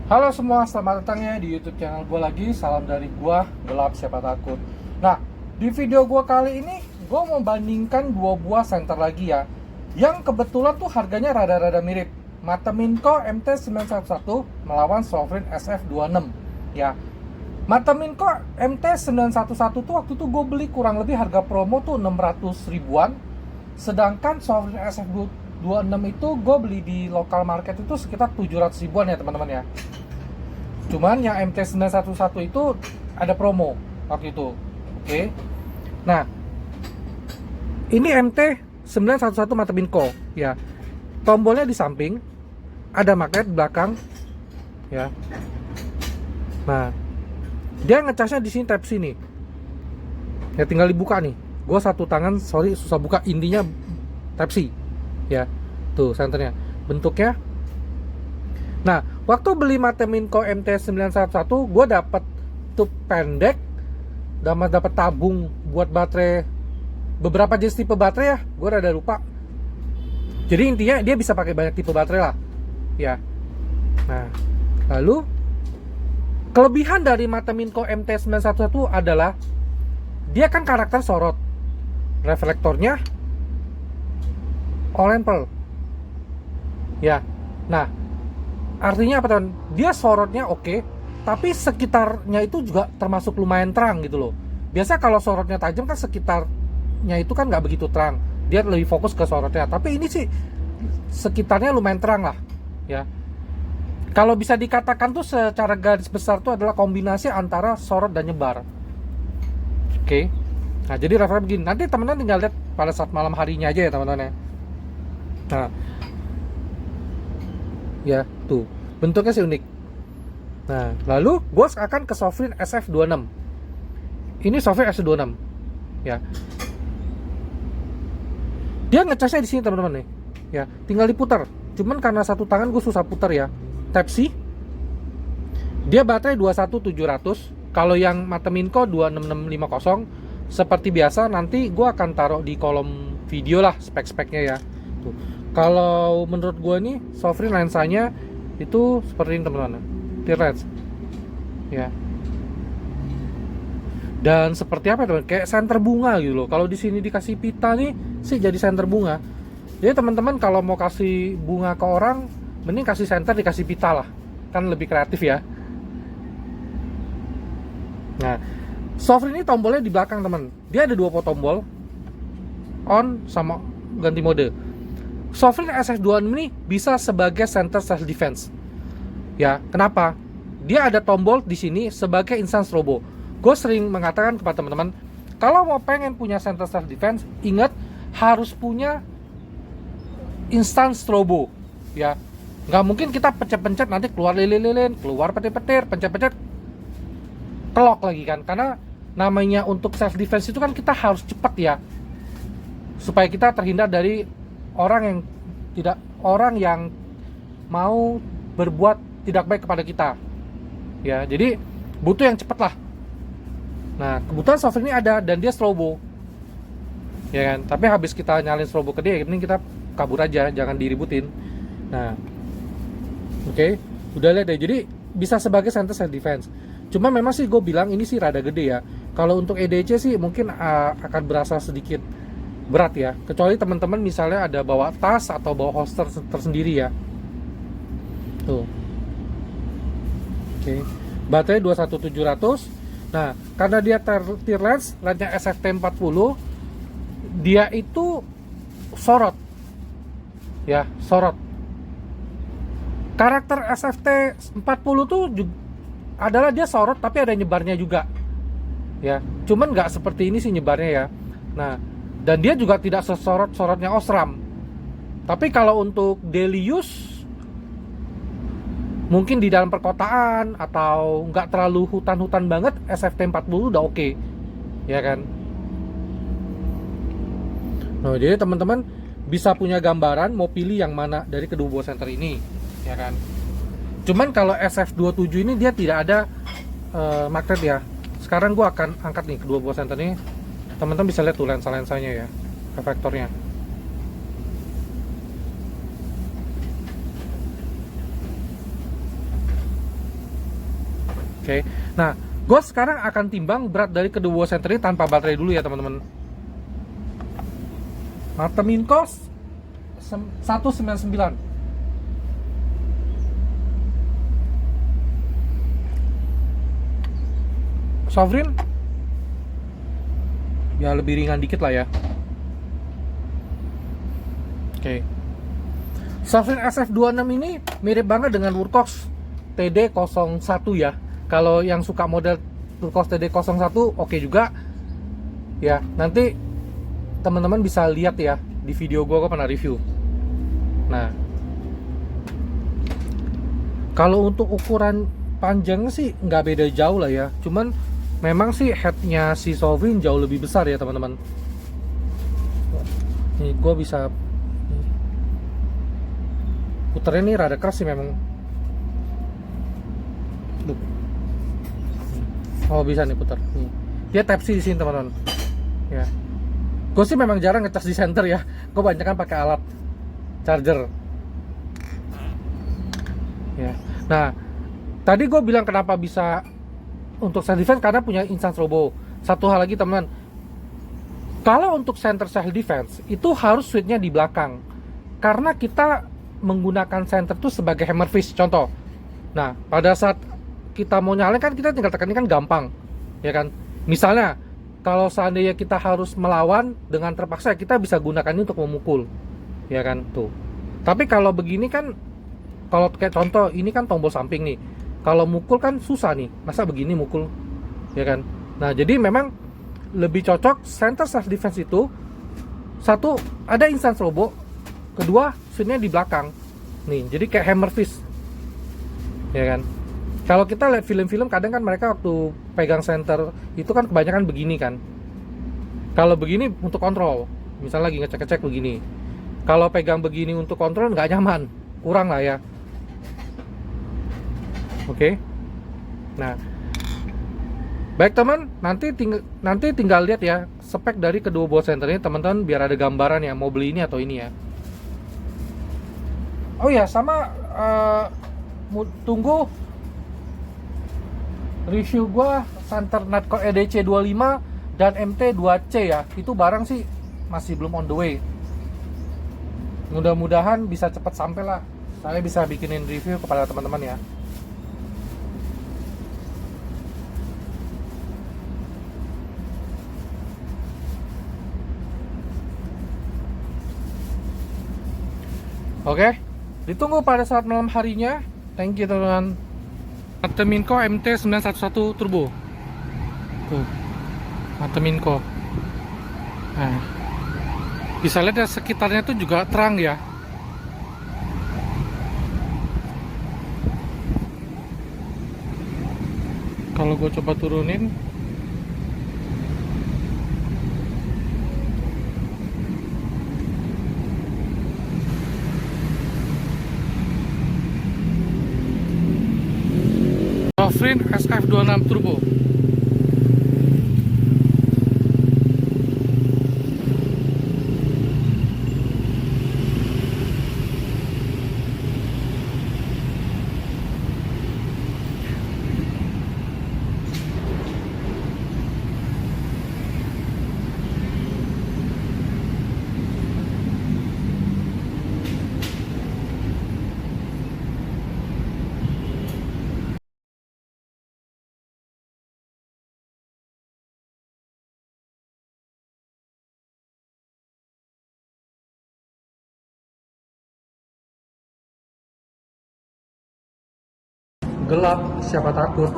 Halo semua, selamat datang ya di YouTube channel gue lagi. Salam dari gue, gelap siapa takut. Nah, di video gue kali ini gue mau bandingkan dua buah senter lagi ya, yang kebetulan tuh harganya rada-rada mirip. Mata Minco MT911 melawan Sovereign SF26 ya. Mata Minco MT911 tuh waktu itu gue beli kurang lebih harga promo tuh 600 ribuan. Sedangkan Sovereign SF26 itu gue beli di lokal market itu sekitar 700 ribuan ya teman-teman ya. Cuman yang MT911 itu ada promo waktu itu. Oke. Nah, ini MT911 mata Minco ya. Tombolnya di samping, ada magnet di belakang ya. Nah, dia ngecasnya di sini Type C nih. Ya tinggal dibuka nih. Gue satu tangan, sorry susah buka, intinya Type C ya. Tuh senternya. Bentuknya. Nah, waktu beli mata Minco MT911, gue dapet tube pendek, dapat tabung buat baterai, beberapa jenis tipe baterai ya, gue rada lupa. Jadi intinya dia bisa pakai banyak tipe baterai lah, ya. Nah, lalu kelebihan dari mata Minco MT911 adalah dia kan karakter sorot, reflektornya all pearl, ya. Nah, artinya apa teman? Dia sorotnya oke, tapi sekitarnya itu juga termasuk lumayan terang gitu loh. Biasa kalau sorotnya tajam kan sekitarnya itu kan nggak begitu terang. Dia lebih fokus ke sorotnya. Tapi ini sih sekitarnya lumayan terang lah, ya. Kalau bisa dikatakan tuh secara garis besar tuh adalah kombinasi antara sorot dan nyebar. Oke. Nah jadi referensi begini. Nanti teman-teman tinggal lihat pada saat malam harinya aja ya teman-teman ya. Nah, ya tuh bentuknya sih unik. Nah lalu gue akan ke Sovereign SF26. Ini Sovereign SF26 ya. Dia ngecasnya di sini teman-teman nih ya, tinggal diputar. Cuman karena satu tangan gue susah putar ya. Type C, dia baterai 21700. Kalau yang mata Minco 26650. Seperti biasa nanti gue akan taruh di kolom video lah spek-speknya ya. Tuh. Kalau menurut gue nih Sovereign lensanya itu seperti ini teman-teman, T-Lens ya. Dan seperti apa teman? Kayak senter bunga gitu loh. Kalau di sini dikasih pita nih sih jadi senter bunga. Jadi teman-teman kalau mau kasih bunga ke orang, mending kasih senter dikasih pita lah. Kan lebih kreatif ya. Nah, Sovereign ini tombolnya di belakang teman. Dia ada dua tombol, on sama ganti mode. Sovereign SF26 ini bisa sebagai center self defense. Ya, kenapa? Dia ada tombol di sini sebagai instant strobo. Gue sering mengatakan kepada teman-teman, kalau mau pengen punya center self defense, ingat harus punya instant strobo. Ya, nggak mungkin kita pencet-pencet nanti keluar lilin-lilin, keluar petir-petir, pencet-pencet, kelok lagi kan? Karena namanya untuk self defense itu kan kita harus cepat ya, supaya kita terhindar dari orang yang mau berbuat tidak baik kepada kita ya. Jadi butuh yang cepat lah. Nah kebetulan Sovereign ini ada dan dia strobo ya kan, tapi habis kita nyalin strobo ke dia, ini kita kabur aja, jangan diributin. Nah oke, udah lihat deh, jadi bisa sebagai center self defense. Cuma memang sih gue bilang ini sih rada gede ya. Kalau untuk EDC sih mungkin akan berasa sedikit berat ya, kecuali teman-teman misalnya ada bawa tas atau bawa holster tersendiri ya. Tuh. Oke. Baterai 21700. Nah, karena dia T-Lens, lensnya SFT40, dia itu sorot. Ya, sorot. Karakter SFT40 tuh juga adalah dia sorot tapi ada nyebarnya juga. Ya, cuman nggak seperti ini sih nyebarnya ya. Nah, dan dia juga tidak sesorot-sorotnya Osram. Tapi kalau untuk daily use, mungkin di dalam perkotaan atau nggak terlalu hutan-hutan banget, SFT40 udah oke, ya kan. Nah jadi teman-teman bisa punya gambaran mau pilih yang mana dari kedua buah senter ini, ya kan. Cuman kalau SF27 ini dia tidak ada magnet ya. Sekarang gua akan angkat nih kedua buah senter ini, teman-teman bisa lihat tuh lensa-lensanya ya, reflektornya. Oke. Nah, gue sekarang akan timbang berat dari kedua buah senter ini tanpa baterai dulu ya teman-teman. Mata Minkos 199. Sovereign ya lebih ringan dikit lah ya. Oke. Sovereign SF26 ini mirip banget dengan Wurkox TD01 ya. Kalau yang suka model Wurkox TD01 oke juga. Ya, nanti teman-teman bisa lihat ya di video gue pernah review. Nah, kalau untuk ukuran panjang sih nggak beda jauh lah ya. Cuman memang sih headnya si Sovereign jauh lebih besar ya teman-teman. Nih gue bisa puternya nih rada keras sih memang. Oh bisa nih putar. Nih. Dia Type C di sini teman-teman. Ya. Gue sih memang jarang ngecas di center ya. Gue banyak kan pakai alat charger. Ya. Nah, tadi gue bilang kenapa bisa untuk self defense karena punya instant turbo. Satu hal lagi teman-teman. Kalau untuk center self defense itu harus switchnya di belakang. Karena kita menggunakan center itu sebagai hammer fist contoh. Nah, pada saat kita mau nyalain kan kita tinggal tekan ini kan gampang, ya kan? Misalnya kalau seandainya kita harus melawan dengan terpaksa kita bisa gunakan ini untuk memukul, ya kan tuh. Tapi kalau begini kan, kalau kayak contoh ini kan tombol samping nih. Kalau mukul kan susah nih, masa begini mukul, ya kan? Nah jadi memang lebih cocok center self defense itu satu ada instant robo, kedua switchnya di belakang, nih jadi kayak hammer fist, ya kan? Kalau kita lihat film-film kadang kan mereka waktu pegang center itu kan kebanyakan begini kan. Kalau begini untuk kontrol, misalnya lagi ngecek-ngecek begini. Kalau pegang begini untuk kontrol nggak nyaman, kurang lah ya. Oke. Nah, baik teman, nanti tinggal lihat ya spek dari kedua buah center ini teman-teman biar ada gambaran ya mau beli ini atau ini ya. Oh ya sama tunggu review gua center Natco EDC 25 dan MT2C ya. Itu barang sih masih belum on the way. Mudah-mudahan bisa cepat sampai lah. Saya bisa bikinin review kepada teman-teman ya. Oke, ditunggu pada saat malam harinya. Thank you teman-teman. Mateminco MT911 Turbo. Tuh. Mateminco. Nah. Bisa lihat ya sekitarnya tuh juga terang ya. Kalau gue coba turunin, Sovereign SF26 Turbo. Gelap, siapa takut?